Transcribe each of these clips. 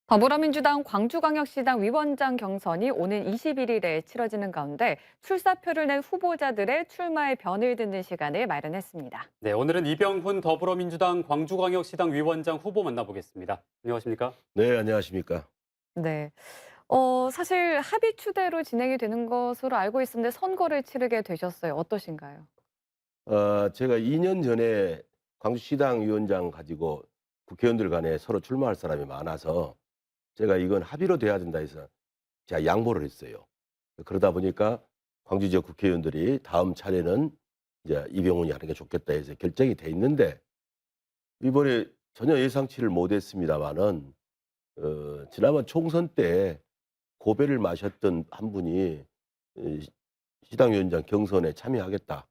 더불어민주당 광주광역시당 위원장 경선이 오는 21일에 치러지는 가운데 출사표를 낸 후보자들의 출마의 변을 듣는 시간을 마련했습니다. 네, 오늘은 이병훈 더불어민주당 광주광역시당 위원장 후보 만나보겠습니다. 안녕하십니까? 네, 안녕하십니까. 네. 사실 합의 추대로 진행이 되는 것으로 알고 있었는데 선거를 치르게 되셨어요. 어떠신가요? 제가 2년 전에 광주시당 위원장 가지고 국회의원들 간에 서로 출마할 사람이 많아서 제가 이건 합의로 돼야 된다 해서 제가 양보를 했어요. 그러다 보니까 광주 지역 국회의원들이 다음 차례는 이제 이병훈이 하는 게 좋겠다 해서 결정이 돼 있는데 이번에 전혀 예상치를 못했습니다만은 지난번 총선 때 고배를 마셨던 한 분이 시당위원장 경선에 참여하겠다.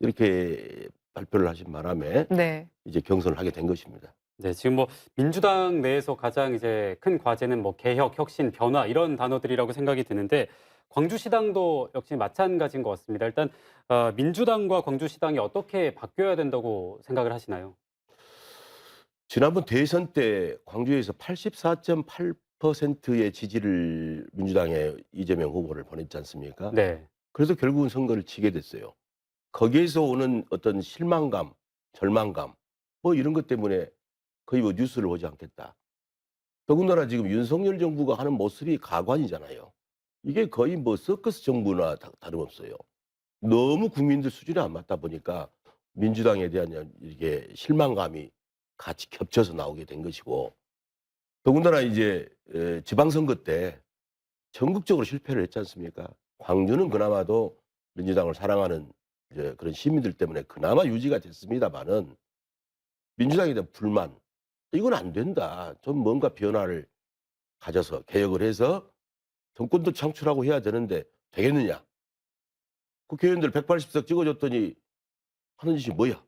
이렇게 발표를 하신 바람에 네. 이제 경선을 하게 된 것입니다. 네, 지금 뭐 민주당 내에서 가장 이제 큰 과제는 뭐 개혁, 혁신, 변화 이런 단어들이라고 생각이 드는데 광주시당도 역시 마찬가지인 것 같습니다. 일단 민주당과 광주시당이 어떻게 바뀌어야 된다고 생각을 하시나요? 지난번 대선 때 광주에서 84.8%의 지지를 민주당의 이재명 후보를 보냈지 않습니까? 네. 그래서 결국은 선거를 치게 됐어요. 거기에서 오는 어떤 실망감, 절망감 뭐 이런 것 때문에 거의 뭐 뉴스를 보지 않겠다. 더군다나 지금 윤석열 정부가 하는 모습이 가관이잖아요. 이게 거의 뭐 서커스 정부나 다름없어요. 너무 국민들 수준이 안 맞다 보니까 민주당에 대한 이게 실망감이 같이 겹쳐서 나오게 된 것이고 더군다나 이제 지방선거 때 전국적으로 실패를 했지 않습니까? 광주는 그나마도 민주당을 사랑하는 이제 그런 시민들 때문에 그나마 유지가 됐습니다마는 민주당에 대한 불만 이건 안 된다. 좀 뭔가 변화를 가져서 개혁을 해서 정권도 창출하고 해야 되는데 되겠느냐? 국회의원들 180석 찍어줬더니 하는 짓이 뭐야?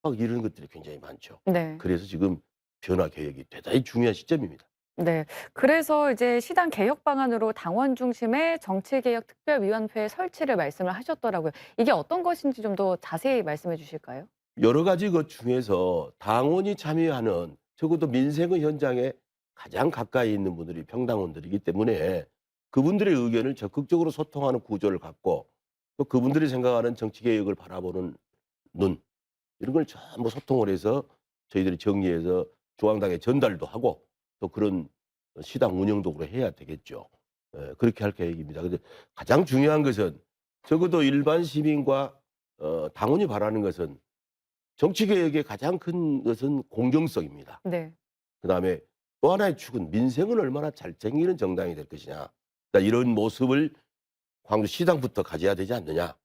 막 이런 것들이 굉장히 많죠. 네. 그래서 지금 변화 개혁이 대단히 중요한 시점입니다. 네. 그래서 이제 시당 개혁 방안으로 당원 중심의 정치개혁 특별위원회 설치를 말씀을 하셨더라고요. 이게 어떤 것인지 좀 더 자세히 말씀해 주실까요? 여러 가지 것 중에서 당원이 참여하는 적어도 민생의 현장에 가장 가까이 있는 분들이 평당원들이기 때문에 그분들의 의견을 적극적으로 소통하는 구조를 갖고 또 그분들이 생각하는 정치개혁을 바라보는 눈 이런 걸 전부 소통을 해서 저희들이 정리해서 중앙당에 전달도 하고 또 그런 시당 운영도 그래 해야 되겠죠. 그렇게 할 계획입니다. 근데 가장 중요한 것은 적어도 일반 시민과 당원이 바라는 것은 정치 개혁의 가장 큰 것은 공정성입니다. 네. 그다음에 또 하나의 축은 민생을 얼마나 잘 챙기는 정당이 될 것이냐. 그러니까 이런 모습을 광주시당부터 가져야 되지 않느냐.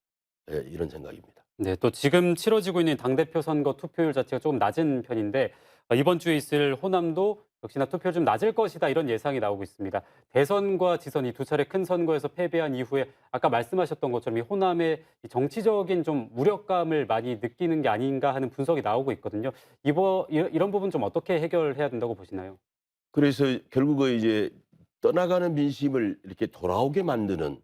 이런 생각입니다. 네, 또 지금 치러지고 있는 당대표 선거 투표율 자체가 조금 낮은 편인데 이번 주에 있을 호남도 역시나 투표율 좀 낮을 것이다 이런 예상이 나오고 있습니다. 대선과 지선 이 두 차례 큰 선거에서 패배한 이후에 아까 말씀하셨던 것처럼 이 호남의 이 정치적인 좀 무력감을 많이 느끼는 게 아닌가 하는 분석이 나오고 있거든요. 이런 부분 좀 어떻게 해결해야 된다고 보시나요? 그래서 결국은 이제 떠나가는 민심을 이렇게 돌아오게 만드는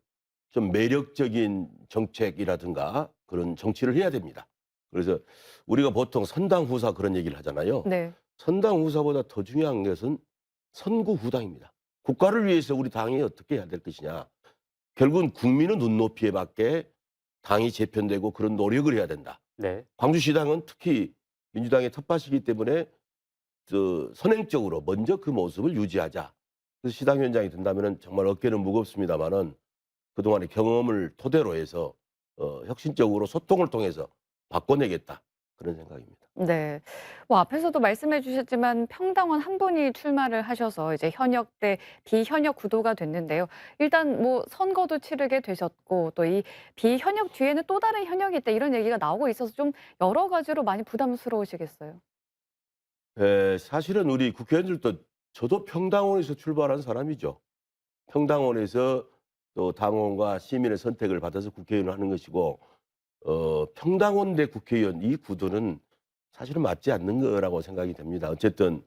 좀 매력적인 정책이라든가 그런 정치를 해야 됩니다. 그래서 우리가 보통 선당후사 그런 얘기를 하잖아요. 네. 선당후사보다 더 중요한 것은 선구후당입니다. 국가를 위해서 우리 당이 어떻게 해야 될 것이냐. 결국은 국민의 눈높이에 맞게 당이 재편되고 그런 노력을 해야 된다. 네. 광주시당은 특히 민주당의 텃밭이기 때문에 선행적으로 먼저 그 모습을 유지하자. 그래서 시당위원장이 된다면 정말 어깨는 무겁습니다마는 그동안의 경험을 토대로 해서 혁신적으로 소통을 통해서 바꿔내겠다. 그런 생각입니다. 네. 뭐 앞에서도 말씀해 주셨지만 평당원 한 분이 출마를 하셔서 이제 현역 대 비현역 구도가 됐는데요. 일단 뭐 선거도 치르게 되셨고 또 이 비현역 뒤에는 또 다른 현역이 있다 이런 얘기가 나오고 있어서 좀 여러 가지로 많이 부담스러우시겠어요. 사실은 우리 국회의원들도 저도 평당원에서 출발한 사람이죠. 평당원에서 또 당원과 시민의 선택을 받아서 국회의원을 하는 것이고 평당원 대 국회의원 이 구도는 사실은 맞지 않는 거라고 생각이 됩니다. 어쨌든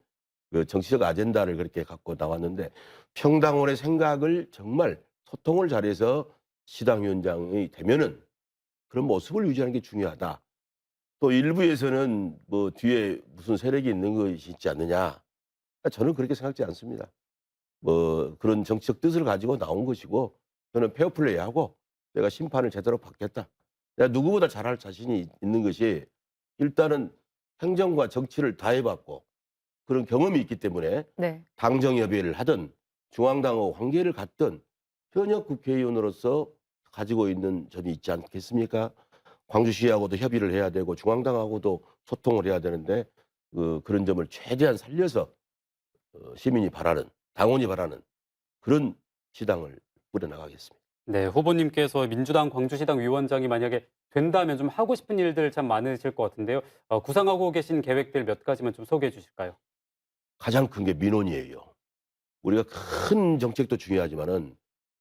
그 정치적 아젠다를 그렇게 갖고 나왔는데 평당원의 생각을 정말 소통을 잘해서 시당위원장이 되면은 그런 모습을 유지하는 게 중요하다. 또 일부에서는 뭐 뒤에 무슨 세력이 있는 것이 있지 않느냐. 저는 그렇게 생각지 않습니다. 뭐 그런 정치적 뜻을 가지고 나온 것이고 저는 페어플레이하고 내가 심판을 제대로 받겠다. 내가 누구보다 잘할 자신이 있는 것이 일단은 행정과 정치를 다 해봤고 그런 경험이 있기 때문에 네. 당정협의를 하든 중앙당하고 관계를 갖든 현역 국회의원으로서 가지고 있는 점이 있지 않겠습니까? 광주시하고도 협의를 해야 되고 중앙당하고도 소통을 해야 되는데 그런 점을 최대한 살려서 시민이 바라는 당원이 바라는 그런 시당을 꾸려나가겠습니다. 네, 후보님께서 민주당 광주시당 위원장이 만약에 된다면 좀 하고 싶은 일들 참 많으실 것 같은데요. 구상하고 계신 계획들 몇 가지만 좀 소개해 주실까요? 가장 큰 게 민원이에요. 우리가 큰 정책도 중요하지만은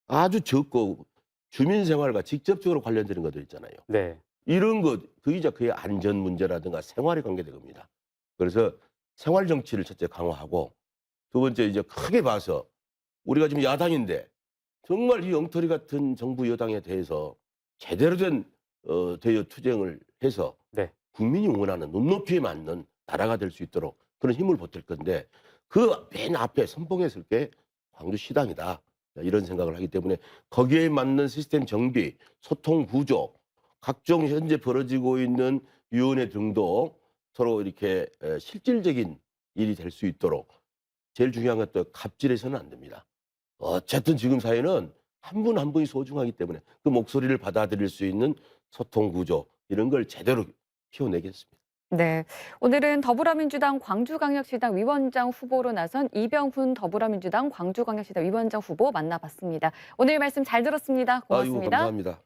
아주 적고 주민 생활과 직접적으로 관련되는 것들 있잖아요. 네. 이런 것, 그의 안전 문제라든가 생활에 관계된 겁니다. 그래서 생활 정치를 첫째 강화하고 두 번째 이제 크게 봐서 우리가 지금 야당인데 정말 이 엉터리 같은 정부 여당에 대해서 제대로 된 대여 투쟁을 해서 네. 국민이 원하는 눈높이에 맞는 나라가 될 수 있도록 그런 힘을 보탤 건데 그 맨 앞에 선봉에 설 게 광주시당이다. 이런 생각을 하기 때문에 거기에 맞는 시스템 정비, 소통 구조, 각종 현재 벌어지고 있는 위원회 등도 서로 이렇게 실질적인 일이 될 수 있도록 제일 중요한 것도 갑질해서는 안 됩니다. 어쨌든 지금 사회는 한 분 한 분이 소중하기 때문에 그 목소리를 받아들일 수 있는 소통 구조 이런 걸 제대로 키워내겠습니다. 네. 오늘은 더불어민주당 광주광역시당 위원장 후보로 나선 이병훈 더불어민주당 광주광역시당 위원장 후보 만나봤습니다. 오늘 말씀 잘 들었습니다. 아이고 고맙습니다. 감사합니다.